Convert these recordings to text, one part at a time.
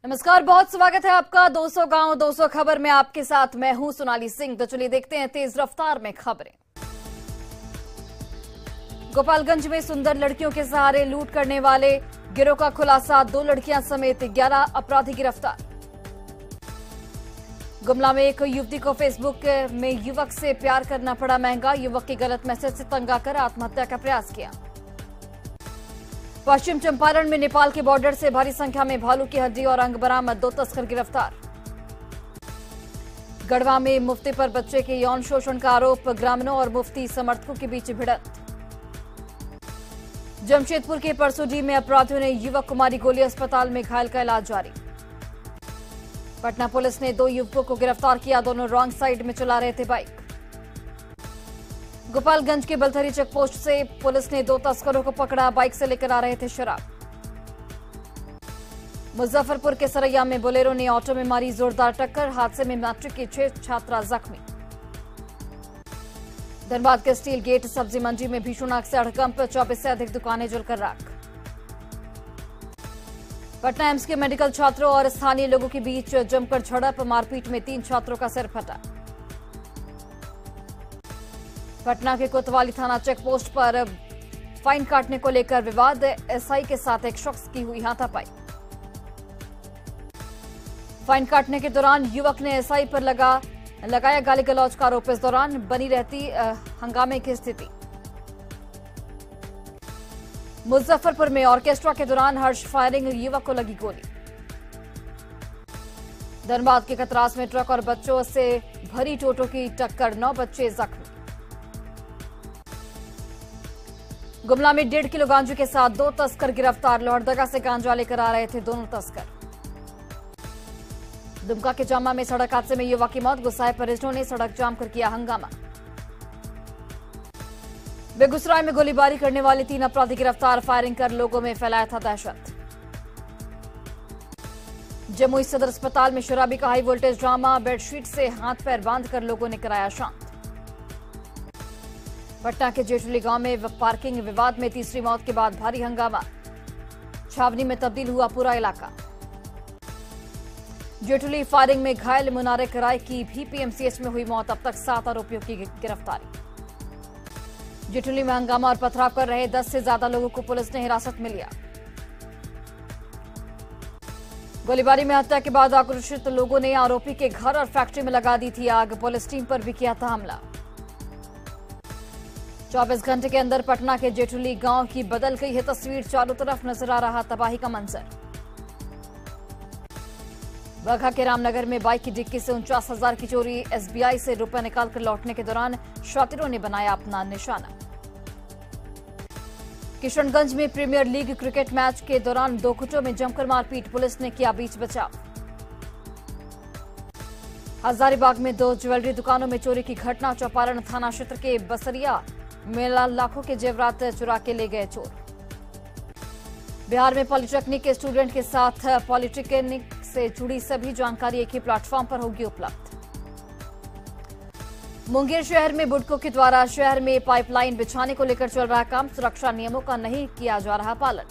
नमस्कार, बहुत स्वागत है आपका 200 गांव 200 खबर में। आपके साथ मैं हूं सोनाली सिंह। तो चलिए देखते हैं तेज रफ्तार में खबरें। गोपालगंज में सुंदर लड़कियों के सहारे लूट करने वाले गिरोह का खुलासा। 2 लड़कियां समेत 11 अपराधी गिरफ्तार। गुमला में एक युवती को फेसबुक में युवक से प्यार करना पड़ा महंगा। युवक के गलत मैसेज से तंग आकर आत्महत्या का प्रयास किया। पश्चिम चंपारण में नेपाल के बॉर्डर से भारी संख्या में भालू की हड्डी और अंग बरामद। 2 तस्कर गिरफ्तार। गढ़वा में मुफ्ती पर बच्चे के यौन शोषण का आरोप। ग्रामीणों और मुफ्ती समर्थकों के बीच भिड़ंत। जमशेदपुर के परसोडी में अपराधियों ने युवक को मारी गोली। अस्पताल में घायल का इलाज जारी। पटना पुलिस ने 2 युवकों को गिरफ्तार किया। दोनों रॉन्ग साइड में चला रहे थे बाइक। गोपालगंज के बलथरी चेक पोस्ट से पुलिस ने 2 तस्करों को पकड़ा। बाइक से लेकर आ रहे थे शराब। मुजफ्फरपुर के सरैया में बोलेरो ने ऑटो में मारी जोरदार टक्कर। हादसे में मैट्रिक की 6 छात्रा जख्मी। धनबाद के स्टील गेट सब्जी मंडी में भीषण आग से हड़कंप। 24 से अधिक दुकानें जलकर राख। पटना एम्स के मेडिकल छात्रों और स्थानीय लोगों के बीच जमकर झड़प। मारपीट में 3 छात्रों का सिर फटा। पटना के कोतवाली थाना चेक पोस्ट पर फाइन काटने को लेकर विवाद। एसआई के साथ एक शख्स की हुई हाथापाई। फाइन काटने के दौरान युवक ने एसआई पर लगाया गाली गलौज का आरोप। इस दौरान बनी रहती हंगामे की स्थिति। मुजफ्फरपुर में ऑर्केस्ट्रा के दौरान हर्ष फायरिंग। युवक को लगी गोली। धनबाद के कतरास में ट्रक और बच्चों से भरी टोटो की टक्कर। 9 बच्चे जख्मी। गुमला में 1.5 किलो गांजे के साथ 2 तस्कर गिरफ्तार। लोहरदगा से गांजा लेकर आ रहे थे दोनों तस्कर। दुमका के जामा में सड़क हादसे में युवक की मौत। गुस्साए परिजनों ने सड़क जाम कर किया हंगामा। बेगूसराय में गोलीबारी करने वाले 3 अपराधी गिरफ्तार। फायरिंग कर लोगों में फैलाया था दहशत। जमुई सदर अस्पताल में शराबी का हाई वोल्टेज ड्रामा। बेडशीट से हाथ पैर बांधकर लोगों ने कराया शांत। पटना के जेठुली गांव में पार्किंग विवाद में तीसरी मौत के बाद भारी हंगामा। छावनी में तब्दील हुआ पूरा इलाका। जेठुली फायरिंग में घायल मुनारिक राय की भी पीएमसीएच में हुई मौत। अब तक 7 आरोपियों की गिरफ्तारी। जेठुली में हंगामा और पथराव कर रहे 10 से ज्यादा लोगों को पुलिस ने हिरासत में लिया। गोलीबारी में हत्या के बाद आक्रोशित लोगों ने आरोपी के घर और फैक्ट्री में लगा दी थी आग। पुलिस टीम पर भी किया था हमला। 24 घंटे के अंदर पटना के जेठुली गांव की बदल गई है तस्वीर। चारों तरफ नजर आ रहा तबाही का मंजर। बगहा के रामनगर में बाइक की डिक्की से 49,000 की चोरी। एसबीआई से रुपए निकालकर लौटने के दौरान शातिरों ने बनाया अपना निशाना। किशनगंज में प्रीमियर लीग क्रिकेट मैच के दौरान 2 गुटों में जमकर मारपीट। पुलिस ने किया बीच बचाव। हजारीबाग में 2 ज्वेलरी दुकानों में चोरी की घटना। चौपारण थाना क्षेत्र के बसरिया मेला लाखों के जेवरात चुरा के ले गए चोर। बिहार में पॉलिटेक्निक के स्टूडेंट के साथ पॉलिटेक्निक से जुड़ी सभी जानकारी एक ही प्लेटफॉर्म पर होगी उपलब्ध। मुंगेर शहर में बुडकों के द्वारा शहर में पाइपलाइन बिछाने को लेकर चल रहा काम। सुरक्षा नियमों का नहीं किया जा रहा पालन।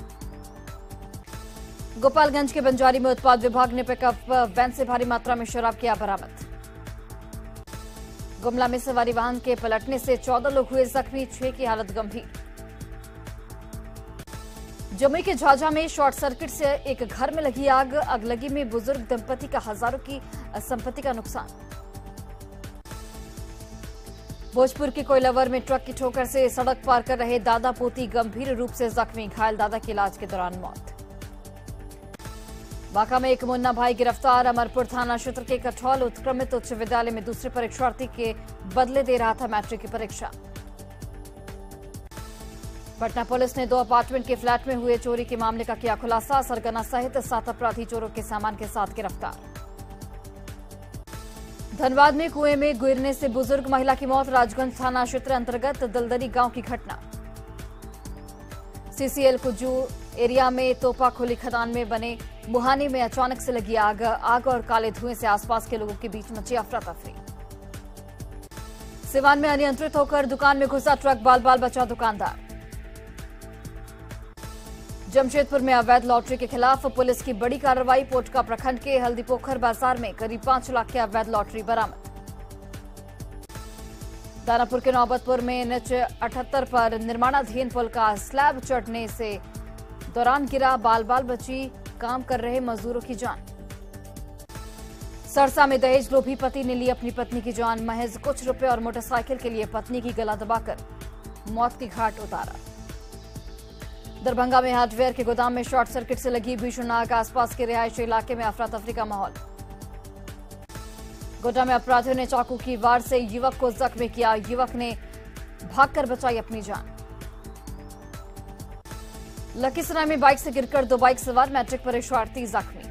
गोपालगंज के बंजारी में उत्पाद विभाग ने पिकअप वैन से भारी मात्रा में शराब किया बरामद। गुमला में सवारी वाहन के पलटने से 14 लोग हुए जख्मी। 6 की हालत गंभीर। जमुई के झाझा में शॉर्ट सर्किट से एक घर में लगी आग। अगलगी में बुजुर्ग दंपति का हजारों की संपत्ति का नुकसान। भोजपुर के कोइलावर में ट्रक की ठोकर से सड़क पार कर रहे दादा पोती गंभीर रूप से जख्मी। घायल दादा की इलाज के दौरान मौत। बांका में एक मुन्ना भाई गिरफ्तार। अमरपुर थाना क्षेत्र के कठौल उत्क्रमित उच्च विद्यालय में दूसरे परीक्षार्थी के बदले दे रहा था मैट्रिक की परीक्षा। पटना पुलिस ने 2 अपार्टमेंट के फ्लैट में हुए चोरी के मामले का किया खुलासा। सरगना सहित 7 अपराधी चोरों के सामान के साथ गिरफ्तार। धनबाद में कुएं में गिरने से बुजुर्ग महिला की मौत। राजगंज थाना क्षेत्र अंतर्गत दलदरी गांव की घटना। सीसीएल कुजू एरिया में तोपाखोली खदान में बने मुहाने में अचानक से लगी आग। आग और काले धुएं से आसपास के लोगों के बीच मची अफरा तफरी। सिवान में अनियंत्रित होकर दुकान में घुसा ट्रक। बाल बाल बचा दुकानदार। जमशेदपुर में अवैध लॉटरी के खिलाफ पुलिस की बड़ी कार्रवाई। पोटका प्रखंड के हल्दीपोखर बाजार में करीब 5 लाख की अवैध लॉटरी बरामद। दानापुर के नौबतपुर में NH 78 पर निर्माणाधीन पुल का स्लैब चढ़ने से दौरान गिरा, बाल बाल बची काम कर रहे मजदूरों की जान। सरसा में दहेज लोभी पति ने ली अपनी पत्नी की जान। महज कुछ रुपए और मोटरसाइकिल के लिए पत्नी की गला दबाकर मौत की घाट उतारा। दरभंगा में हार्डवेयर के गोदाम में शॉर्ट सर्किट से लगी भीषण आग। आसपास के रिहायशी इलाके में अफरा तफरी का माहौल। गोड्डा में अपराधियों ने चाकू की वार से युवक को जख्मी किया। युवक ने भागकर बचाई अपनी जान। लखीसराय में बाइक से गिरकर 2 बाइक सवार मैट्रिक परीक्षार्थी जख्मी।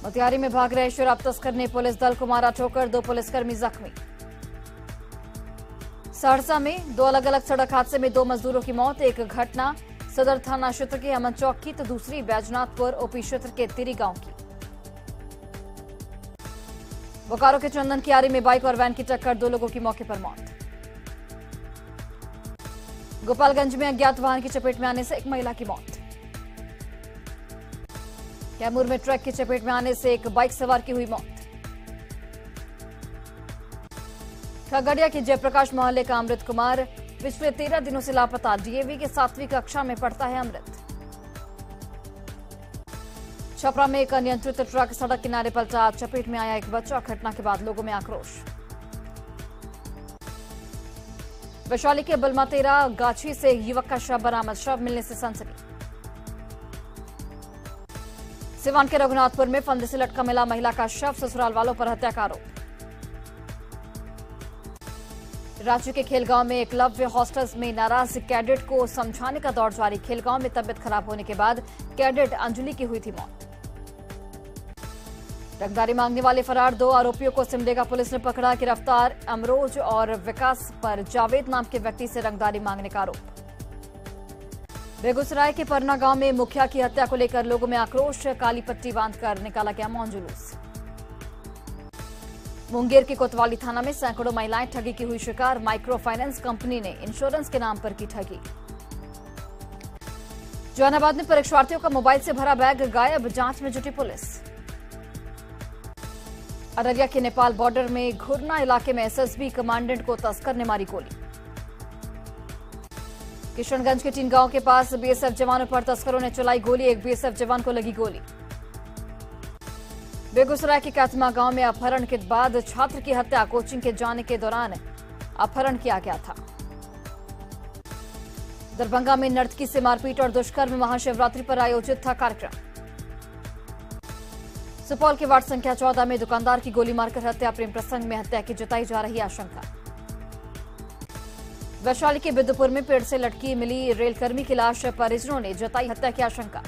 मोतिहारी में भाग रहे शराब तस्कर ने पुलिस दल को मारा ठोकर, 2 पुलिसकर्मी जख्मी। सहरसा में 2 अलग अलग सड़क हादसे में 2 मजदूरों की मौत। एक घटना सदर थाना क्षेत्र के अमन चौक की तो दूसरी बैजनाथपुर ओपी क्षेत्र के तिरी गांव की। बोकारो के चंदन कियारी में बाइक और वैन की टक्कर, 2 लोगों की मौके पर मौत। गोपालगंज में अज्ञात वाहन की चपेट में आने से एक महिला की मौत। कैमूर में ट्रक की चपेट में आने से एक बाइक सवार की हुई मौत। खगड़िया के जयप्रकाश मोहल्ले का अमृत कुमार पिछले 13 दिनों से लापता। डीएवी की 7वीं कक्षा में पढ़ता है अमृत। छपरा में एक अनियंत्रित ट्रक सड़क किनारे पलटा, चपेट में आया एक बच्चा। घटना के बाद लोगों में आक्रोश। वैशाली के बलमातेरा गाछी से युवक का शव बरामद, शव मिलने से सनसनी। सिवान के रघुनाथपुर में फंदे से लटका मिला महिला का शव, ससुराल वालों पर हत्या का आरोप। रांची के खेलगांव में एकलव्य हॉस्टल्स में नाराज कैडेट को समझाने का दौर जारी। खेलगांव में तबियत खराब होने के बाद कैडेट अंजलि की हुई थी मौत। रंगदारी मांगने वाले फरार 2 आरोपियों को सिमडेगा पुलिस ने पकड़ा। गिरफ्तार अमरोज और विकास पर जावेद नाम के व्यक्ति से रंगदारी मांगने का आरोप। बेगूसराय के परना गांव में मुखिया की हत्या को लेकर लोगों में आक्रोश। काली पट्टी बांधकर निकाला गया मौन जुलूस। मुंगेर के कोतवाली थाना में सैकड़ों महिलाएं ठगी की हुई शिकार। माइक्रो फाइनेंस कंपनी ने इंश्योरेंस के नाम पर की ठगी। जहानाबाद में परीक्षार्थियों का मोबाइल से भरा बैग गायब, जांच में जुटी पुलिस। अररिया के नेपाल बॉर्डर में घुरना इलाके में एसएसबी कमांडेंट को तस्कर ने मारी गोली। किशनगंज के टीन गांव के पास बीएसएफ जवानों पर तस्करों ने चलाई गोली, एक बीएसएफ जवान को लगी गोली। बेगूसराय के कैथमा गांव में अपहरण के बाद छात्र की हत्या, कोचिंग के जाने के दौरान अपहरण किया गया था। दरभंगा में नर्तकी से मारपीट और दुष्कर्म, महाशिवरात्रि पर आयोजित था कार्यक्रम। सुपौल के वार्ड संख्या 14 में दुकानदार की गोली मारकर हत्या, प्रेम प्रसंग में हत्या की जताई जा रही आशंका। वैशाली के बिद्दुपुर में पेड़ से लटकी मिली रेलकर्मी की लाश, परिजनों ने जताई हत्या की आशंका।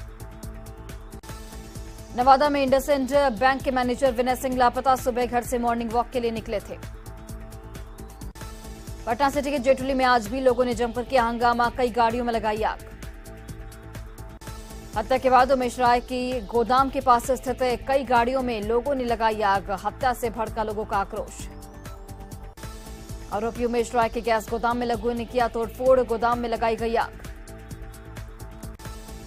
नवादा में इंडसइंड बैंक के मैनेजर विनय सिंह लापता, सुबह घर से मॉर्निंग वॉक के लिए निकले थे। पटना सिटी के जेटुली में आज भी लोगों ने जमकर किया हंगामा, कई गाड़ियों में लगाई आग। हत्या के बाद उमेश राय की गोदाम के पास स्थित कई गाड़ियों में लोगों ने लगाई आग, हत्या से भड़का लोगों का आक्रोश। आरोपी उमेश राय के गैस गोदाम में लोगों ने किया तोड़फोड़, गोदाम में लगाई गई आग।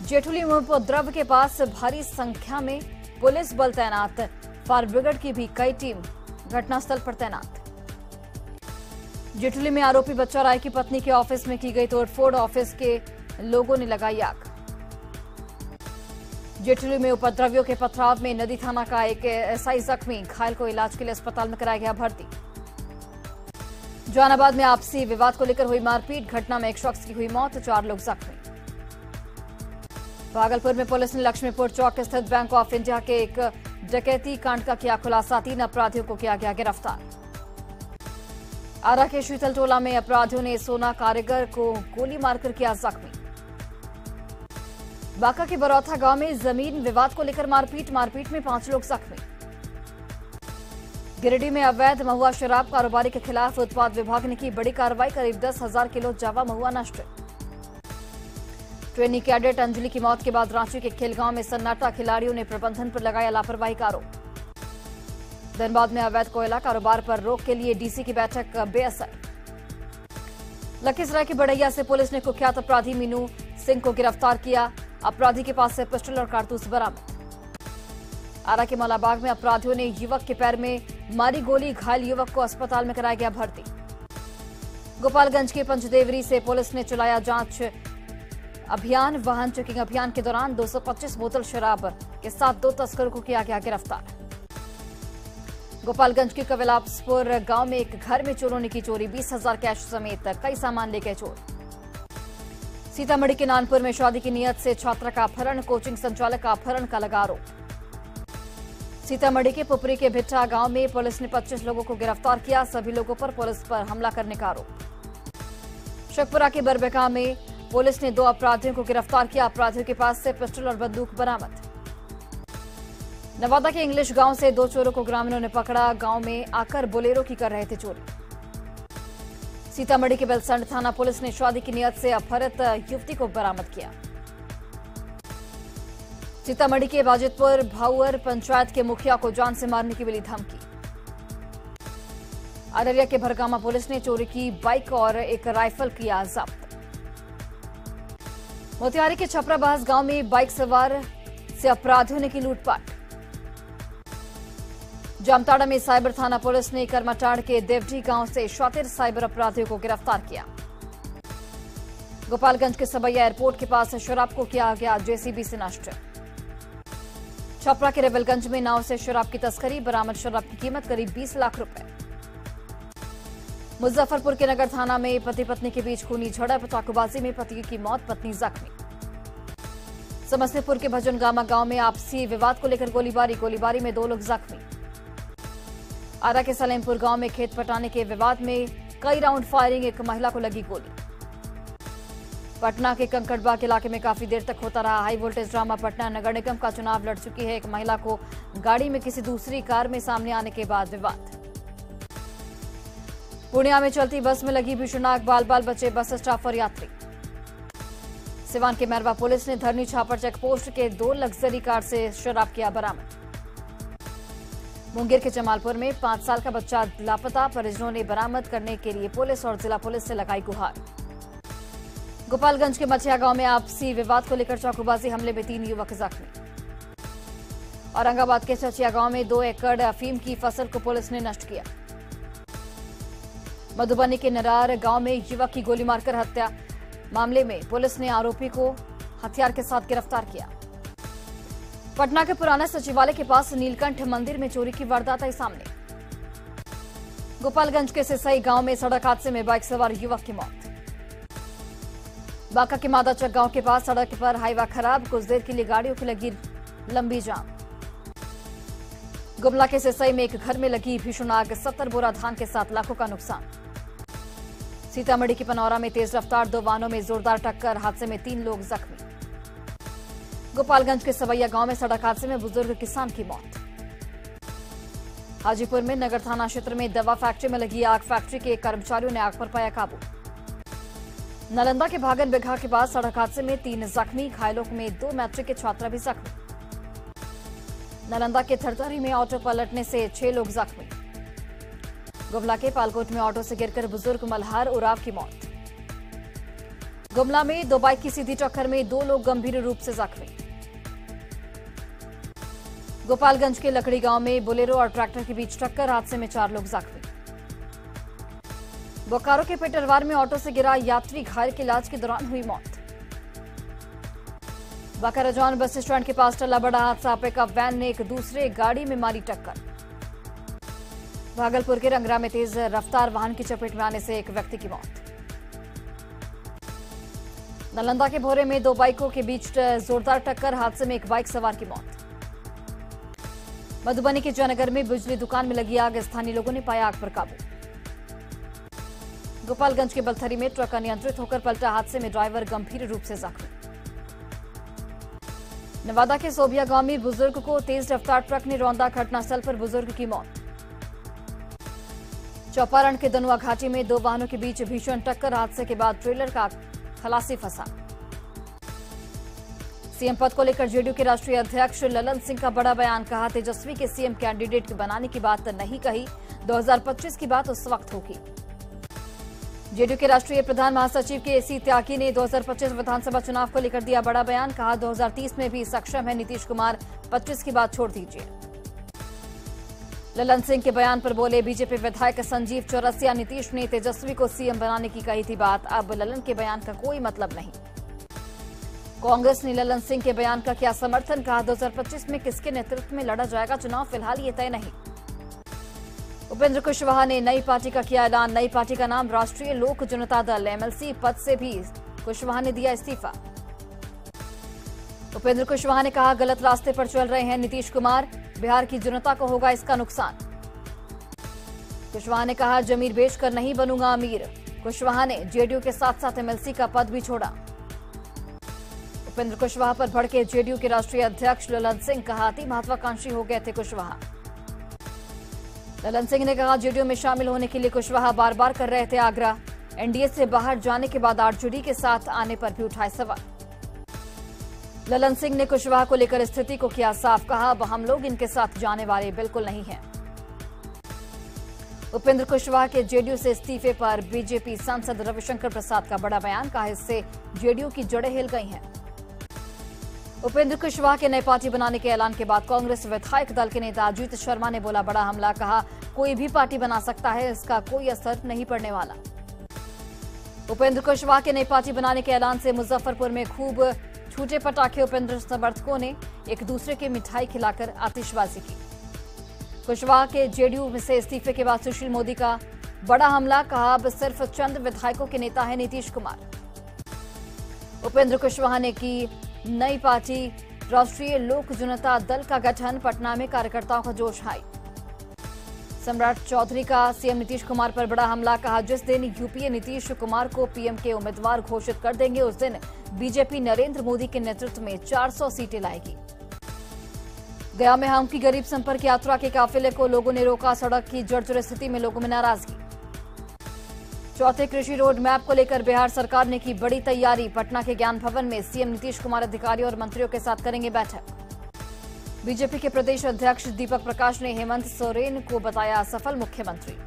जेठुली में उपद्रव के पास भारी संख्या में पुलिस बल तैनात, फायर ब्रिगेड की भी कई टीम घटनास्थल पर तैनात। जेठुली में आरोपी बच्चा राय की पत्नी के ऑफिस में की गई तोड़फोड़, ऑफिस के लोगों ने लगाई आग। जेठुली में उपद्रवियों के पथराव में नदी थाना का एक एसआई जख्मी, घायल को इलाज के लिए अस्पताल में कराया गया भर्ती। जहानाबाद में आपसी विवाद को लेकर हुई मारपीट, घटना में एक शख्स की हुई मौत, 4 लोग जख्मी। भागलपुर में पुलिस ने लक्ष्मीपुर चौक स्थित बैंक ऑफ इंडिया के एक डकैती कांड का किया खुलासा, 3 अपराधियों को किया गया गिरफ्तार। आरा के शीतल टोला में अपराधियों ने सोना कारीगर को गोली मारकर किया जख्मी। बांका के बरौथा गांव में जमीन विवाद को लेकर मारपीट में 5 लोग जख्मी। गिरिडीह में अवैध महुआ शराब कारोबारी के खिलाफ उत्पाद विभाग ने की बड़ी कार्रवाई, करीब 10,000 किलो जावा महुआ नष्ट। ट्रेनी कैडेट अंजलि की मौत के बाद रांची के खेलगांव में सन्नाटा, खिलाड़ियों ने प्रबंधन पर लगाया लापरवाही का आरोप। धनबाद में अवैध कोयला कारोबार पर रोक के लिए डीसी की बैठक बेअसर। लखीसराय के बड़ैया से पुलिस ने कुख्यात अपराधी मीनू सिंह को गिरफ्तार किया। अपराधी के पास से पिस्टल और कारतूस बरामद। आरा के मौलाबाग में अपराधियों ने युवक के पैर में मारी गोली, घायल युवक को अस्पताल में कराया गया भर्ती। गोपालगंज के पंचदेवरी से पुलिस ने चलाया जांच अभियान। वाहन चेकिंग अभियान के दौरान 225 बोतल शराब के साथ 2 तस्करों को किया गया गिरफ्तार। गोपालगंज के कविलासपुर गांव में एक घर में चोरों ने की चोरी, 20,000 कैश समेत कई सामान ले गए चोर। सीतामढ़ी के नानपुर में शादी की नियत से छात्रा का अपहरण, कोचिंग संचालक का अपहरण का लगा आरोप। सीतामढ़ी के पुपरी के भिट्टा गांव में पुलिस ने 25 लोगों को गिरफ्तार किया। सभी लोगों पर पुलिस पर हमला करने का आरोप। शेखपुरा के बरबेका में पुलिस ने 2 अपराधियों को गिरफ्तार किया। अपराधियों के पास से पिस्टल और बंदूक बरामद। नवादा के इंग्लिश गांव से 2 चोरों को ग्रामीणों ने पकड़ा। गांव में आकर बोलेरो की कर रहे थे चोरी। सीतामढ़ी के बेलसंड थाना पुलिस ने शादी की नियत से अपहरित युवती को बरामद किया। सीतामढ़ी के बाजितपुर भाऊअर पंचायत के मुखिया को जान से मारने की मिली धमकी। अररिया के भरगामा पुलिस ने चोरी की बाइक और एक राइफल किया जब्त। मोतिहारी के छपराबाज गांव में बाइक सवार से अपराधियों ने की लूटपाट। जामताड़ा में साइबर थाना पुलिस ने करमाटाड़ के देवडी गांव से शातिर साइबर अपराधियों को गिरफ्तार किया। गोपालगंज के सबैया एयरपोर्ट के पास शराब को किया गया जेसीबी से नष्ट। छपरा के रेवलगंज में नाव से शराब की तस्करी, बरामद शराब की कीमत करीब 20 लाख रुपए। मुजफ्फरपुर के नगर थाना में पति पत्नी के बीच खूनी झड़प, चाकूबाजी में पति की मौत, पत्नी जख्मी। समस्तीपुर के भजनगामा गांव में आपसी विवाद को लेकर गोलीबारी में 2 लोग जख्मी। आरा के सलेमपुर गांव में खेत पटाने के विवाद में कई राउंड फायरिंग, एक महिला को लगी गोली। पटना के कंकड़बाग इलाके में काफी देर तक होता रहा हाई वोल्टेज ड्रामा। पटना नगर निगम का चुनाव लड़ चुकी है एक महिला को गाड़ी में किसी दूसरी कार में सामने आने के बाद विवाद। पूर्णिया में चलती बस में लगी भीषण आग, बाल बचे बस स्टाफ और यात्री। सिवान के मैरवा पुलिस ने धरनी छापर चेक पोस्ट के 2 लग्जरी कार से शराब किया बरामद। मुंगेर के जमालपुर में 5 साल का बच्चा लापता, परिजनों ने बरामद करने के लिए पुलिस और जिला पुलिस से लगाई गुहार। गोपालगंज के मछिया गांव में आपसी विवाद को लेकर चाकूबाजी हमले में 3 युवक जख्मी। औरंगाबाद के चचिया गांव में 2 एकड़ अफीम की फसल को पुलिस ने नष्ट किया। मधुबनी के नरार गांव में युवक की गोली मारकर हत्या, मामले में पुलिस ने आरोपी को हथियार के साथ गिरफ्तार किया। पटना के पुराना सचिवालय के पास नीलकंठ मंदिर में चोरी की वारदात आई सामने। गोपालगंज के सिसई गांव में सड़क हादसे में बाइक सवार युवक की मौत। बांका के मादाचक गांव के पास सड़क पर हाईवा खराब, कुछ देर के लिए गाड़ियों की लगी लंबी जाम। गुमला के सिसई में एक घर में लगी भीषण आग, 70 बोरा धान के साथ लाखों का नुकसान। सीतामढ़ी की पनौरा में तेज रफ्तार 2 वाहनों में जोरदार टक्कर, हादसे में 3 लोग जख्मी। गोपालगंज के सवैया गांव में सड़क हादसे में बुजुर्ग किसान की मौत। हाजीपुर में नगर थाना क्षेत्र में दवा फैक्ट्री में लगी आग, फैक्ट्री के कर्मचारियों ने आग पर पाया काबू। नालंदा के भागन बिघा के पास सड़क हादसे में 3 जख्मी, घायलों में 2 मैट्रिक के छात्र भी जख्मी। नालंदा के थरथरी में ऑटो पलटने से 6 लोग जख्मी। गुमला के पालकोट में ऑटो से गिरकर बुजुर्ग मल्हार उराव की मौत। गुमला में 2 बाइक की सीधी टक्कर में 2 लोग गंभीर रूप से जख्मी। गोपालगंज के लकड़ी गांव में बोलेरो और ट्रैक्टर के बीच टक्कर, हादसे में 4 लोग जख्मी। बोकारो के पेटरवार में ऑटो से गिरा यात्री, घायल की इलाज के दौरान हुई मौत। बाकाराजौन बस स्टैंड के पास टला बड़ा हादसा, पिकअप वैन ने एक दूसरे गाड़ी में मारी टक्कर। भागलपुर के रंगरा में तेज रफ्तार वाहन की चपेट में आने से एक व्यक्ति की मौत। नालंदा के भोरे में 2 बाइकों के बीच जोरदार टक्कर, हादसे में एक बाइक सवार की मौत। मधुबनी के जयनगर में बिजली दुकान में लगी आग, स्थानीय लोगों ने पाया आग पर काबू। गोपालगंज के बलथरी में ट्रक अनियंत्रित होकर पलटा, हादसे में ड्राइवर गंभीर रूप से जख्मी। नवादा के सोबिया गांव में बुजुर्ग को तेज रफ्तार ट्रक ने रौंदा, घटनास्थल पर बुजुर्ग की मौत। चौपारण के दनुआ घाटी में 2 वाहनों के बीच भीषण टक्कर, हादसे के बाद ट्रेलर का खलासी फंसा। सीएम पद को लेकर जेडीयू के राष्ट्रीय अध्यक्ष ललन सिंह का बड़ा बयान, कहा तेजस्वी के सीएम कैंडिडेट बनाने की बात नहीं कही, 2025 की बात उस वक्त होगी। जेडीयू के राष्ट्रीय प्रधान महासचिव के त्यागी ने 2025 विधानसभा चुनाव को लेकर दिया बड़ा बयान। कहा 2030 में भी सक्षम है नीतीश कुमार, 25 की बात छोड़ दीजिए। ललन सिंह के बयान पर बोले बीजेपी विधायक संजीव चौरसिया, नीतीश ने तेजस्वी को सीएम बनाने की कही थी बात, अब ललन के बयान का कोई मतलब नहीं। कांग्रेस ने ललन सिंह के बयान का किया समर्थन। कहा 2025 में किसके नेतृत्व में लड़ा जाएगा चुनाव, फिलहाल ये तय नहीं। उपेंद्र कुशवाहा ने नई पार्टी का किया ऐलान। नई पार्टी का नाम राष्ट्रीय लोक जनता दल। एमएलसी पद से भी कुशवाहा ने दिया इस्तीफा। उपेंद्र कुशवाहा ने कहा गलत रास्ते पर चल रहे हैं नीतीश कुमार, बिहार की जनता को होगा इसका नुकसान। कुशवाहा ने कहा जमीन बेचकर नहीं बनूंगा अमीर। कुशवाहा ने जेडीयू के साथ साथ एमएलसी का पद भी छोड़ा। उपेंद्र कुशवाहा पर भड़के जेडीयू के राष्ट्रीय अध्यक्ष ललन सिंह। कहा अति महत्वाकांक्षी हो गए थे कुशवाहा। ललन सिंह ने कहा जेडीयू में शामिल होने के लिए कुशवाहा बार बार कर रहे थे आग्रह। एनडीए से बाहर जाने के बाद आरजेडी के साथ आने पर भी उठाए सवाल। ललन सिंह ने कुशवाहा को लेकर स्थिति को किया साफ। कहा अब हम लोग इनके साथ जाने वाले बिल्कुल नहीं हैं। उपेंद्र कुशवाहा के जेडीयू से इस्तीफे पर बीजेपी सांसद रविशंकर प्रसाद का बड़ा बयान। कहा इससे जेडीयू की जड़ें हिल गई हैं। उपेंद्र कुशवाहा के नई पार्टी बनाने के ऐलान के बाद कांग्रेस विधायक दल के नेता अजीत शर्मा ने बोला बड़ा हमला। कहा कोई भी पार्टी बना सकता है, इसका कोई असर नहीं पड़ने वाला। उपेंद्र कुशवाहा के नई पार्टी बनाने के ऐलान से मुजफ्फरपुर में खूब छूटे पटाखे। उपेंद्र समर्थकों ने एक दूसरे के मिठाई खिलाकर आतिशबाजी की। कुशवाहा के जेडीयू से इस्तीफे के बाद सुशील मोदी का बड़ा हमला। कहा अब सिर्फ चंद विधायकों के नेता है नीतीश कुमार। उपेंद्र कुशवाहा ने की नई पार्टी राष्ट्रीय लोक जनता दल का गठन। पटना में कार्यकर्ताओं का जोश हाई। सम्राट चौधरी का सीएम नीतीश कुमार पर बड़ा हमला। कहा जिस दिन यूपीए नीतीश कुमार को पीएम के उम्मीदवार घोषित कर देंगे उस दिन बीजेपी नरेंद्र मोदी के नेतृत्व में 400 सीटें लाएगी। गया में हम की गरीब संपर्क यात्रा के काफिले को लोगों ने रोका। सड़क की जर्जर स्थिति में लोगों में नाराजगी। चौथे कृषि रोड मैप को लेकर बिहार सरकार ने की बड़ी तैयारी। पटना के ज्ञान भवन में सीएम नीतीश कुमार अधिकारियों और मंत्रियों के साथ करेंगे बैठक। बीजेपी के प्रदेश अध्यक्ष दीपक प्रकाश ने हेमंत सोरेन को बताया सफल मुख्यमंत्री।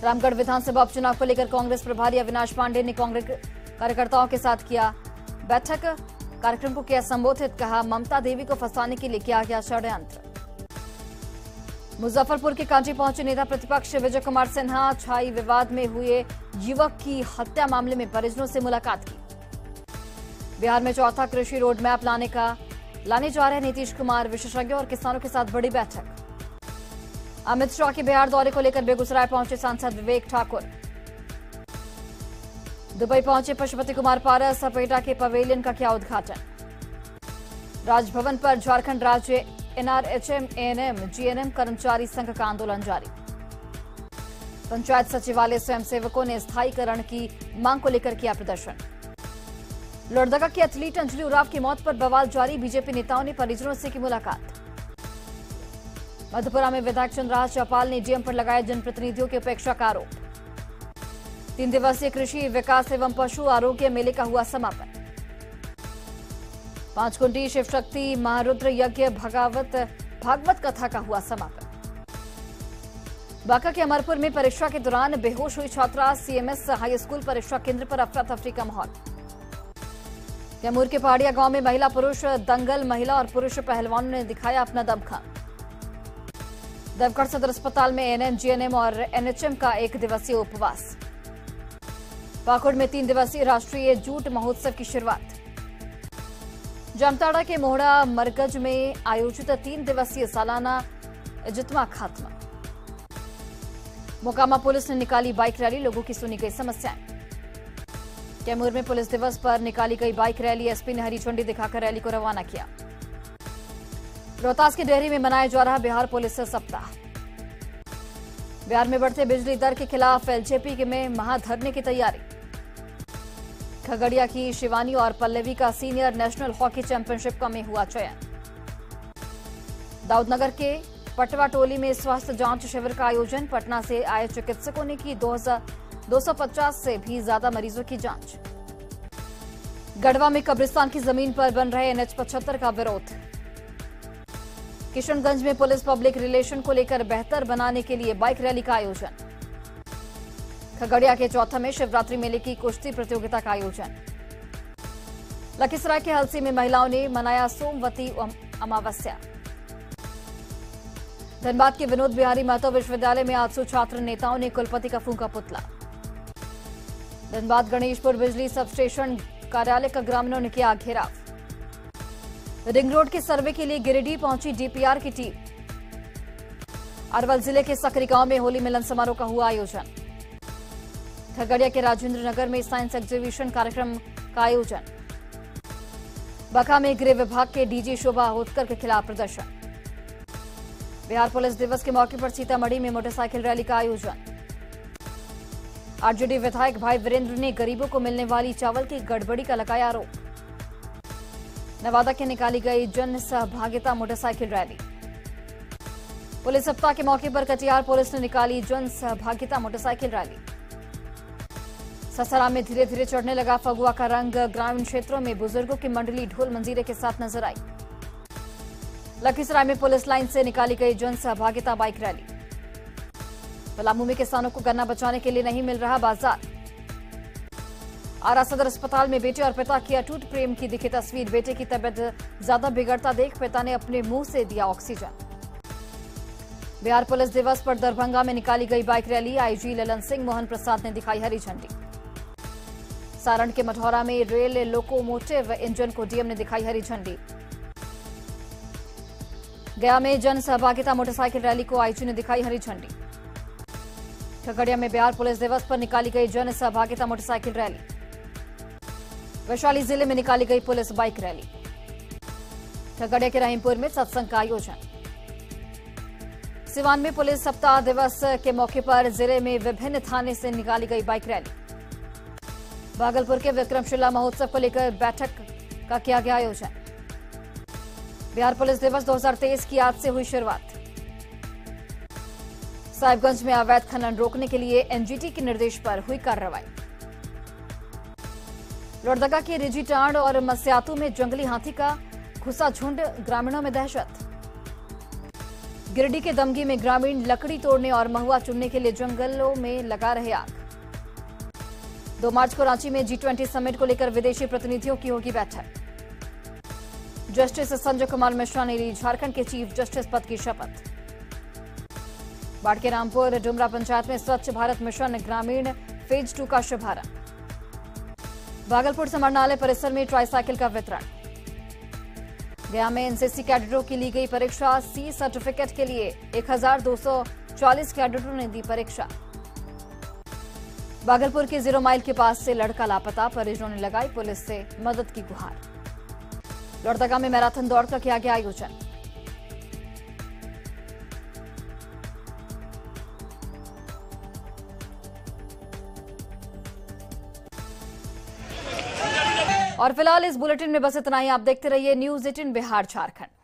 रामगढ़ विधानसभा उपचुनाव को लेकर कांग्रेस प्रभारी अविनाश पांडे ने कांग्रेस कार्यकर्ताओं के साथ किया बैठक। कार्यक्रम को किया संबोधित। कहा ममता देवी को फंसाने के लिए किया गया षड्यंत्र। मुजफ्फरपुर के कांची पहुंचे नेता प्रतिपक्ष विजय कुमार सिन्हा। छाई विवाद में हुए युवक की हत्या मामले में परिजनों से मुलाकात की। बिहार में चौथा कृषि रोड मैप लाने जा रहे नीतीश कुमार। विशेषज्ञों और किसानों के साथ बड़ी बैठक। अमित शाह के बिहार दौरे को लेकर बेगूसराय पहुंचे सांसद विवेक ठाकुर। दुबई पहुंचे पशुपति कुमार पारस। सपेटा के पवेलियन का किया उद्घाटन। राजभवन पर झारखंड राज्य एनआरएचएम एएनएम जीएनएम कर्मचारी संघ का आंदोलन जारी। पंचायत सचिवालय स्वयंसेवकों ने स्थायीकरण की मांग को लेकर किया प्रदर्शन। लोहरदगा की एथलीट अंजलि उरांव की मौत पर बवाल जारी। बीजेपी नेताओं ने परिजनों से की मुलाकात। मधुपुरा में विधायक चंद्रहास चौपाल ने डीएम पर लगाया जनप्रतिनिधियों की उपेक्षा का आरोप। 3 दिवसीय कृषि विकास एवं पशु आरोग्य मेले का हुआ समापन। 5 कुंडी शिव शक्ति महारुद्र यज्ञ भागवत कथा का हुआ समापन। बांका के अमरपुर में परीक्षा के दौरान बेहोश हुई छात्रा। सीएमएस हाई स्कूल परीक्षा केंद्र पर अफरा तफरी का माहौल। कैमूर के पहाड़िया गांव में महिला पुरुष दंगल। महिला और पुरुष पहलवानों ने दिखाया अपना दमखम। देवगढ़ सदर अस्पताल में एएनएम जीएनएम और एनएचएम का 1 दिवसीय उपवास। पाकुड़ में 3 दिवसीय राष्ट्रीय जूट महोत्सव की शुरुआत। जामताड़ा के मोहड़ा मरकज में आयोजित 3 दिवसीय सालाना इज्तिमा खात्मा। मोकामा पुलिस ने निकाली बाइक रैली। लोगों की सुनी गई समस्याएं। कैमूर में पुलिस दिवस पर निकाली गई बाइक रैली। एसपी ने हरी झंडी दिखाकर रैली को रवाना किया। रोहतास की डेहरी में मनाया जा रहा बिहार पुलिस सप्ताह। बिहार में बढ़ते बिजली दर के खिलाफ एलजेपी में महाधरने की तैयारी। खगड़िया की शिवानी और पल्लवी का सीनियर नेशनल हॉकी चैंपियनशिप का में हुआ चयन। दाऊदनगर के पटवा टोली में स्वास्थ्य जांच शिविर का आयोजन। पटना से आए चिकित्सकों ने की 250 से भी ज्यादा मरीजों की जांच। गढ़वा में कब्रिस्तान की जमीन पर बन रहे एनएच 75 का विरोध। किशनगंज में पुलिस पब्लिक रिलेशन को लेकर बेहतर बनाने के लिए बाइक रैली का आयोजन। खगड़िया के चौथा में शिवरात्रि मेले की कुश्ती प्रतियोगिता का आयोजन। लखीसराय के हलसी में महिलाओं ने मनाया सोमवती अमावस्या। धनबाद के विनोद बिहारी महतो विश्वविद्यालय में 800 छात्र नेताओं ने कुलपति का फूंका पुतला। धनबाद गणेशपुर बिजली सब स्टेशन कार्यालय का ग्रामीणों ने किया घेराव। रिंग रोड के सर्वे के लिए गिरिडीह पहुंची डीपीआर की टीम। अरवल जिले के सकरी गांव में होली मिलन समारोह का हुआ आयोजन। खगड़िया के राजेंद्र नगर में साइंस एग्जीबिशन कार्यक्रम का आयोजन। बका में गृह विभाग के डीजी शोभा होतकर के खिलाफ प्रदर्शन। बिहार पुलिस दिवस के मौके पर सीतामढ़ी में मोटरसाइकिल रैली का आयोजन। आरजेडी विधायक भाई वीरेंद्र ने गरीबों को मिलने वाली चावल की गड़बड़ी का लगाया आरोप। नवादा के निकाली गई जन सहभागिता मोटरसाइकिल रैली। पुलिस सप्ताह के मौके पर कटिहार पुलिस ने निकाली जन सहभागिता मोटरसाइकिल रैली। ससाराम में धीरे धीरे चढ़ने लगा फगुआ का रंग। ग्रामीण क्षेत्रों में बुजुर्गों की मंडली ढोल मंजीरे के साथ नजर आई। लखीसराय में पुलिस लाइन से निकाली गई जन सहभागिता बाइक रैली। पलामू में किसानों को गन्ना बचाने के लिए नहीं मिल रहा बाजार। आरा सदर अस्पताल में बेटे और पिता की अटूट प्रेम की दिखी तस्वीर। बेटे की तबीयत ज्यादा बिगड़ता देख पिता ने अपने मुंह से दिया ऑक्सीजन। बिहार पुलिस दिवस पर दरभंगा में निकाली गई bike rally. IG Lalan Singh Mohan Prasad ने दिखाई हरी झंडी। सारण के मठौरा में रेल लोकोमोटिव इंजन को डीएम ने दिखाई हरी झंडी। गया में जन सहभागिता मोटरसाइकिल रैली को आईजी ने दिखाई हरी झंडी। खगड़िया में बिहार पुलिस दिवस पर निकाली गई जन सहभागिता मोटरसाइकिल रैली। वैशाली जिले में निकाली गई पुलिस बाइक रैली। खगड़िया के रहीमपुर में सत्संग का आयोजन। सिवान में पुलिस सप्ताह दिवस के मौके पर जिले में विभिन्न थाने से निकाली गई बाइक रैली। भागलपुर के विक्रमशिला महोत्सव को लेकर बैठक का किया गया आयोजन। बिहार पुलिस दिवस 2023 की आज से हुई शुरुआत। साहिबगंज में अवैध खनन रोकने के लिए एनजीटी के निर्देश पर हुई कार्रवाई। लोहरदगा के रिजीटांड और मस्यातू में जंगली हाथी का घुसा झुंड। ग्रामीणों में दहशत। गिरिडीह के दमगी में ग्रामीण लकड़ी तोड़ने और महुआ चुनने के लिए जंगलों में लगा रहे आग। 2 मार्च को रांची में G20 समिट को लेकर विदेशी प्रतिनिधियों की होगी बैठक। जस्टिस संजय कुमार मिश्रा ने ली झारखंड के चीफ जस्टिस पद की शपथ। बाढ़ के रामपुर डुमरा पंचायत में स्वच्छ भारत मिशन ग्रामीण फेज 2 का शुभारंभ। भागलपुर समाहरणालय परिसर में ट्राईसाइकिल का वितरण। गया में एनसीसी कैडेटों की ली गई परीक्षा। सी सर्टिफिकेट के लिए 1240 कैडेटों ने दी परीक्षा। भागलपुर के 0 माइल के पास से लड़का लापता। परिजनों ने लगाई पुलिस से मदद की गुहार। लोहरदगा में मैराथन दौड़ का किया गया आयोजन। और फिलहाल इस बुलेटिन में बस इतना ही। आप देखते रहिए न्यूज़ 18 बिहार झारखंड।